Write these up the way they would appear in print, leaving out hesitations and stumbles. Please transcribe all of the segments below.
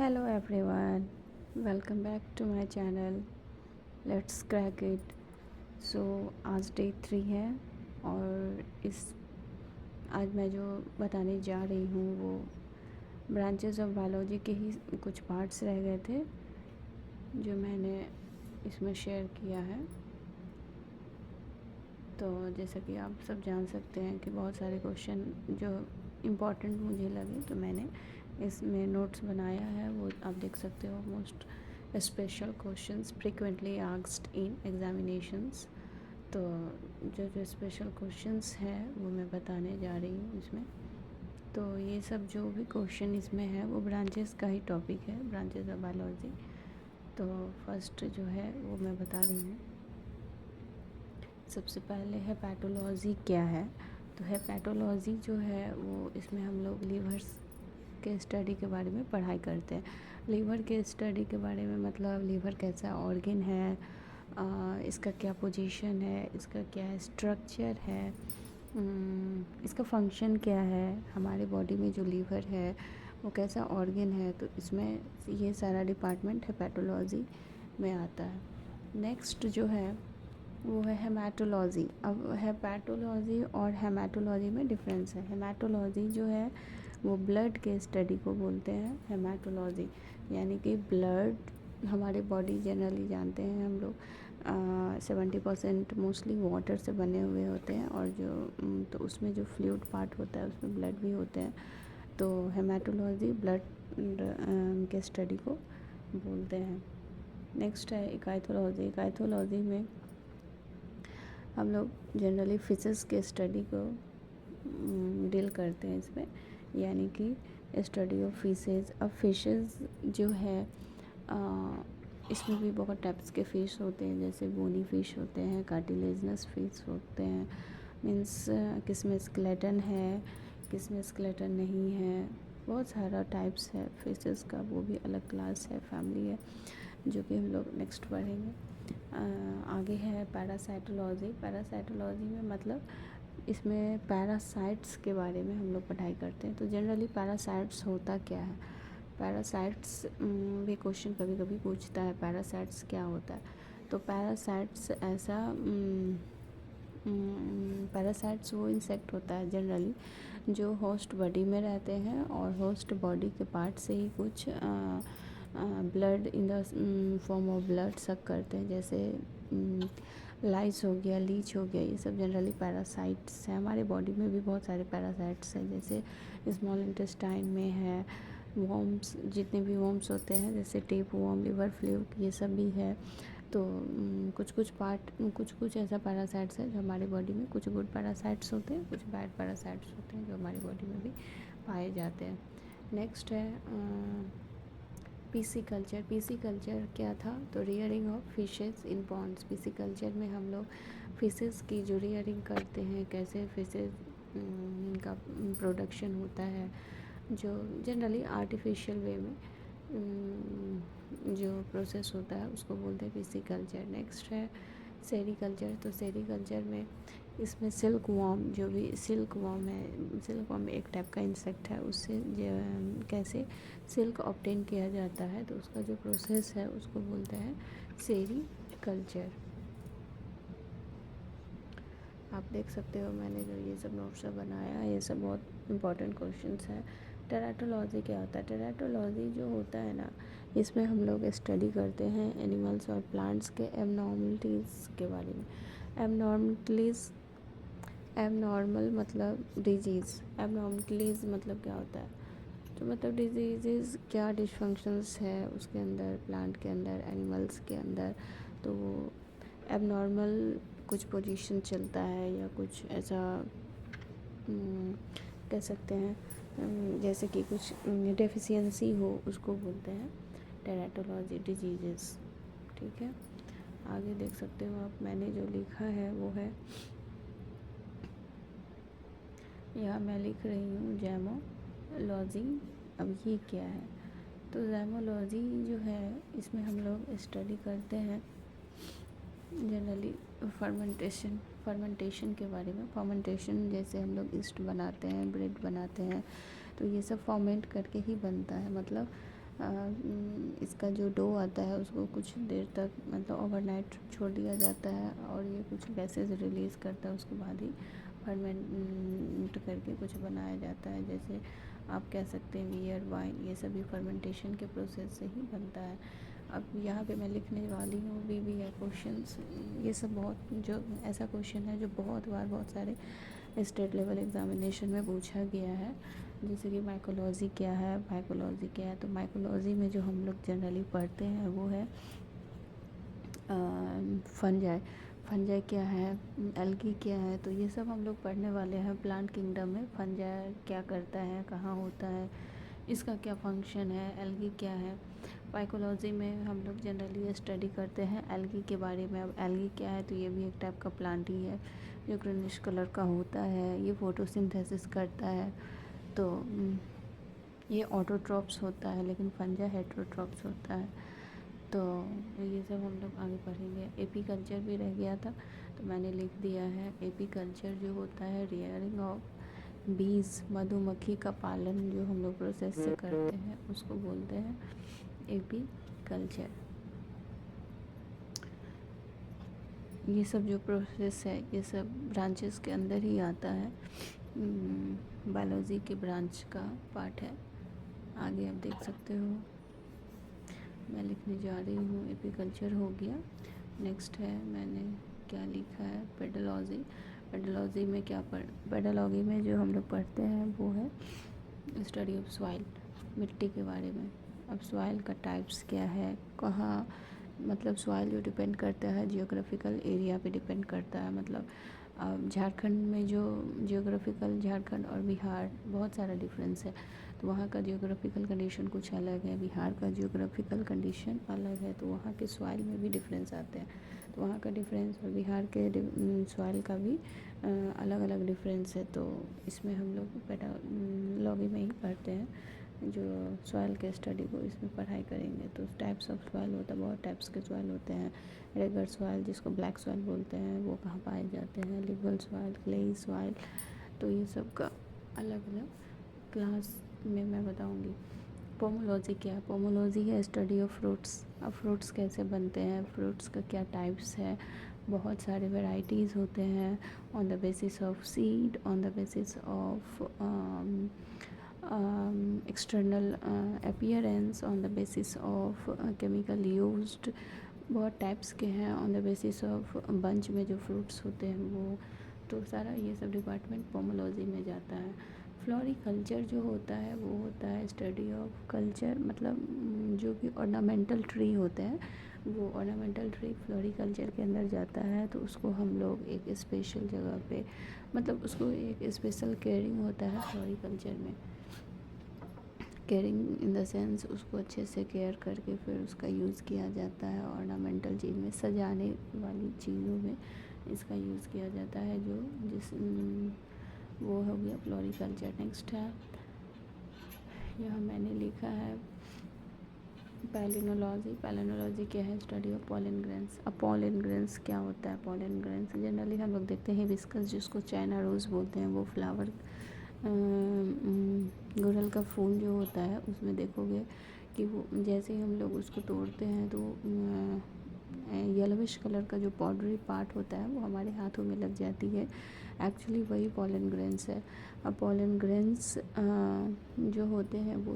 Hello everyone, welcome back to my channel. Let's crack it. So आज day 3 है और आज मैं जो बताने जा रही हूँ वो ब्रांचेस ऑफ बायोलॉजी के ही कुछ पार्ट्स रह गए थे जो मैंने इसमें शेयर किया है। तो जैसा कि आप सब जान सकते हैं कि बहुत सारे क्वेश्चन जो इम्पोर्टेंट मुझे लगे तो मैंने इसमें नोट्स बनाया है, वो आप देख सकते हो। Most special questions frequently asked in examinations. तो जो स्पेशल क्वेश्चंस हैं वो मैं बताने जा रही हूँ इसमें। तो ये सब जो भी क्वेश्चन इसमें है वो ब्रांचेस का ही टॉपिक है, ब्रांचेस ऑफ बायोलॉजी। तो फर्स्ट जो है वो मैं बता रही हूँ। सबसे पहले हेपेटोलॉजी क्या है। तो हेपेटोलॉजी जो है वो इसमें हम लोग लीवर्स के स्टडी के बारे में पढ़ाई करते हैं। लीवर के स्टडी के बारे में मतलब लीवर कैसा ऑर्गन है, इसका क्या पोजीशन है, इसका क्या स्ट्रक्चर है, इसका फंक्शन क्या है, हमारे बॉडी में जो लीवर है वो कैसा ऑर्गन है। तो इसमें ये सारा डिपार्टमेंट हेपेटोलॉजी में आता है। नेक्स्ट जो है वो है हेमाटोलॉजी। अब हेपेटोलॉजी और हेमाटोलॉजी में डिफरेंस है। हेमाटोलॉजी जो है वो ब्लड के स्टडी को बोलते हैं हेमाटोलॉजी, यानी कि ब्लड हमारे बॉडी जनरली जानते हैं हम लोग 70% मोस्टली वाटर से बने हुए होते हैं और जो तो उसमें जो फ्लूइड पार्ट होता है उसमें ब्लड भी होते हैं। तो हेमाटोलॉजी ब्लड के स्टडी को बोलते हैं। नेक्स्ट है इकाइथोलॉजी। इकाइथोलॉजी में हम लोग जनरली फिशेस के स्टडी को डील करते हैं इसमें, यानी कि स्टडी ऑफ फिशेस। अब फिशेस जो है इसमें भी बहुत टाइप्स के फ़िश होते हैं, जैसे बोनी फ़िश होते हैं, कार्टिलेजनस फ़िश होते हैं। मीन्स किस में स्केलेटन है, किस में स्केलेटन नहीं है। बहुत सारा टाइप्स है फिशेस का, वो भी अलग क्लास है, फैमिली है, जो कि हम लोग नेक्स्ट पढ़ेंगे। आगे है पैरासाइटोलॉजी। पैरासाइटोलॉजी में मतलब इसमें पैरासाइट्स के बारे में हम लोग पढ़ाई करते हैं। तो जनरली पैरासाइट्स होता क्या है, पैरासाइट्स भी क्वेश्चन कभी कभी पूछता है पैरासाइट्स क्या होता है। तो पैरासाइट्स ऐसा पैरासाइट्स वो इंसेक्ट होता है जनरली जो होस्ट बॉडी में रहते हैं और होस्ट बॉडी के पार्ट से ही कुछ blood in the form of blood सक करते हैं, जैसे लाइस हो गया, लीच हो गया, ये सब जनरली पैरासाइट्स हैं। हमारे बॉडी में भी बहुत सारे पैरासाइट्स हैं, जैसे स्मॉल इंटेस्टाइन में है, वॉर्म्स जितने भी वॉर्म्स होते हैं जैसे टेप वॉर्म, लिवर फ्लूक, ये सब भी है। तो कुछ कुछ ऐसा पैरासाइट्स है जो हमारे बॉडी में, कुछ गुड पैरासाइट्स होते हैं, कुछ बैड पैरासाइट्स होते हैं जो हमारी बॉडी में भी पाए जाते हैं। नेक्स्ट है पीसी कल्चर। पीसी कल्चर क्या था, तो rearing of fishes in ponds. Pisciculture में हम लोग फिशेस की जो रियरिंग करते हैं, कैसे फिशेस का प्रोडक्शन होता है, जो जनरली आर्टिफिशियल वे में जो प्रोसेस होता है उसको बोलते हैं पीसी कल्चर। नेक्स्ट है सेरीकल्चर। तो सेरीकल्चर में इसमें सिल्क वॉर्म, जो भी सिल्क वॉर्म है, सिल्क वॉर्म एक टाइप का इंसेक्ट है, उससे कैसे सिल्क ऑब्टेन किया जाता है, तो उसका जो प्रोसेस है उसको बोलते हैं सेरीकल्चर। आप देख सकते हो मैंने जो ये सब नोट्स बनाया है, ये सब बहुत इंपॉर्टेंट क्वेश्चंस हैं। टेराटोलॉजी क्या होता है। टेराटोलॉजी जो होता है ना, इसमें हम लोग स्टडी करते हैं एनिमल्स और प्लांट्स के एबनॉर्मलिटीज़ के बारे में। एबनॉर्मल मतलब डिजीज़, एबनॉर्मलिटीज़ मतलब क्या होता है, तो मतलब डिजीज़ क्या डिसफंक्शंस है उसके अंदर, प्लांट के अंदर, एनिमल्स के अंदर। तो वो एबनॉर्मल कुछ पोजीशन चलता है या कुछ ऐसा कह सकते हैं, जैसे कि कुछ डेफिशिएंसी हो, उसको बोलते हैं टेराटोलॉजी डिजीज़। ठीक है, आगे देख सकते हो आप, मैंने जो लिखा है वो है, यहाँ मैं लिख रही हूँ जैमोलॉजी। अब ये क्या है, तो जैमोलॉजी जो है इसमें हम लोग स्टडी करते हैं जनरली फर्मेंटेशन के बारे में। फर्मेंटेशन जैसे हम लोग ईस्ट बनाते हैं, ब्रेड बनाते हैं, तो ये सब फर्मेंट करके ही बनता है। मतलब इसका जो डो आता है उसको कुछ देर तक मतलब ओवरनाइट छोड़ दिया जाता है और ये कुछ गैसेस रिलीज़ करता है, उसके बाद ही फर्मेंट करके कुछ बनाया जाता है। जैसे आप कह सकते हैं बियर, वाइन, ये सभी फर्मेंटेशन के प्रोसेस से ही बनता है। अब यहाँ पे मैं लिखने वाली हूँ भी है क्वेश्चंस, ये सब बहुत जो ऐसा क्वेश्चन है जो बहुत बार बहुत सारे स्टेट लेवल एग्ज़ामिनेशन में पूछा गया है। जैसे कि माइकोलॉजी क्या है, माइकोलॉजी क्या है। तो माइकोलॉजी में जो हम लोग जनरली पढ़ते हैं वो है फंजाई। फंजाई क्या है, एल्गी क्या है, तो ये सब हम लोग पढ़ने वाले हैं प्लांट किंगडम में। फंजाई क्या करता है, कहाँ होता है, इसका क्या फंक्शन है, एल्गी क्या है। माइकोलॉजी में हम लोग जनरली स्टडी करते हैं एल्गी के बारे में। अब एल्गी क्या है, तो ये भी एक टाइप का प्लांट ही है जो ग्रीनिश कलर का होता है। ये फोटोसिंथेसिस करता है, तो ये ऑटोट्रॉप्स होता है, लेकिन फंजा हेटेरोट्रॉप्स होता है। तो ये सब हम लोग आगे पढ़ेंगे। एपी कल्चर भी रह गया था तो मैंने लिख दिया है। एपी कल्चर जो होता है रियरिंग ऑफ बीज, मधुमक्खी का पालन जो हम लोग प्रोसेस से करते हैं उसको बोलते हैं एपी कल्चर। ये सब जो प्रोसेस है ये सब ब्रांचेस के अंदर ही आता है, बायोलॉजी के ब्रांच का पार्ट है। आगे आप देख सकते हो मैं लिखने जा रही हूँ। एपीकल्चर हो गया। नेक्स्ट है मैंने क्या लिखा है, पेडोलॉजी। पेडोलॉजी में क्या पेडोलॉजी में जो हम लोग पढ़ते हैं वो है स्टडी ऑफ सॉइल, मिट्टी के बारे में। अब सॉइल का टाइप्स क्या है, कहाँ, मतलब सॉइल जो डिपेंड करता है जियोग्राफिकल एरिया पे डिपेंड करता है। मतलब झारखंड में जो जियोग्राफिकल, झारखंड और बिहार बहुत सारा डिफरेंस है। तो वहाँ का जियोग्राफिकल कंडीशन कुछ अलग है, बिहार का जियोग्राफिकल कंडीशन अलग है, तो वहाँ के सॉइल में भी डिफरेंस आते हैं। तो वहाँ का डिफरेंस और बिहार के सॉइल का भी अलग अलग डिफरेंस है। तो इसमें हम लोग पेडोलॉजी में ही पढ़ते हैं, जो सॉइल के स्टडी को इसमें पढ़ाई करेंगे। तो टाइप्स ऑफ सॉइल होता है, बहुत टाइप्स के सॉइल होते हैं। रेगर सॉइल जिसको ब्लैक सॉइल बोलते हैं वो कहाँ पाए जाते हैं, लिबल सॉइल, क्लेई सॉइल, तो ये सब का अलग अलग क्लास में मैं बताऊंगी। पोमोलॉजी क्या है, पोमोलॉजी है स्टडी ऑफ फ्रूट्स। अब फ्रूट्स कैसे बनते हैं, फ्रूट्स का क्या टाइप्स है, बहुत सारे वेराइटीज़ होते हैं। On the basis of seed, on the basis of external appearance, on the basis of chemical used, बहुत टाइप्स के हैं। On the basis of bunch में जो फ्रूट्स होते हैं वो, तो सारा ये सब डिपार्टमेंट पोमोलॉजी में जाता है। फ्लोरिकल्चर जो होता है वो होता है स्टडी ऑफ कल्चर, मतलब जो कि ऑर्नामेंटल ट्री होते हैं वो ऑर्नामेंटल ट्री फ्लोरिकल्चर के अंदर जाता है। तो उसको हम लोग एक स्पेशल जगह पे, मतलब उसको एक स्पेशल केयरिंग होता है फ्लोरिकल्चर में। केयरिंग इन द सेंस उसको अच्छे से केयर करके फिर उसका यूज़ किया जाता है। ऑर्नामेंटल चीज़ में, सजाने वाली चीज़ों में इसका यूज़ किया जाता है, जो जिस वो हो गया फ्लोरिकल्चर। नेक्स्ट है यहाँ मैंने लिखा है पैलिनोलॉजी। पैलिनोलॉजी क्या है, स्टडी ऑफ पॉलन ग्रेन्स। अब पॉलन ग्रेन्स क्या होता है, पॉलन ग्रेन्स जनरली हम लोग देखते हैं हिबिस्कस जिसको चाइना रोज़ बोलते हैं, वो फ्लावर गुड़हल का फूल जो होता है उसमें देखोगे कि वो जैसे ही हम लोग उसको तोड़ते हैं तो येलोविश कलर का जो पाउडरी पार्ट होता है वो हमारे हाथों में लग जाती है। एक्चुअली वही पॉलन ग्रेन्स है। अब पॉलन ग्रेन्स जो होते हैं वो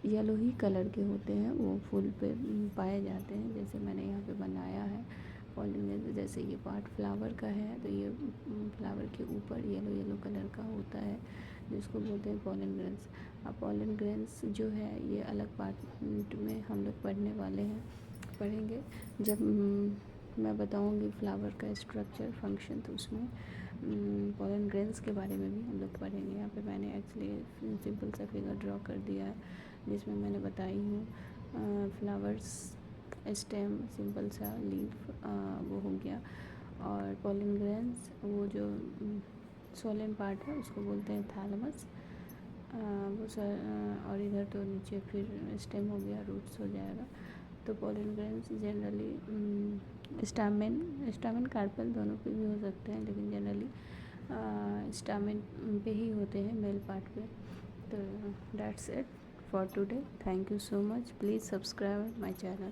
येलो ही कलर के होते हैं, वो फूल पे पाए जाते हैं। जैसे मैंने यहाँ पे बनाया है पॉलिनेज, जैसे ये पार्ट फ्लावर का है तो ये फ्लावर के ऊपर येलो येलो कलर का होता है जिसको बोलते हैं पॉलन ग्रेन्स। अब पॉलन ग्रेन्स जो है ये अलग पार्ट में हम लोग पढ़ेंगे जब मैं बताऊंगी फ्लावर का स्ट्रक्चर फंक्शन, तो उसमें पॉलन ग्रेन्स के बारे में भी हम लोग पढ़ेंगे। यहाँ पे मैंने एक्चुअली सिंपल सा फिगर ड्रॉ कर दिया है जिसमें मैंने बताई हूँ फ्लावर्स, स्टेम, सिंपल सा लीफ, वो हो गया। और पॉलन ग्रेन्स वो जो सोलन पार्ट है उसको बोलते हैं थैलेमस, वो और इधर तो नीचे फिर स्टेम हो गया, रूट्स हो जाएगा। तो pollen grains generally stamen carpel दोनों पे भी हो सकते हैं, लेकिन जनरली स्टामेन पे ही होते हैं, मेल पार्ट पे। तो that's it for today. Thank you so much. Please subscribe my channel.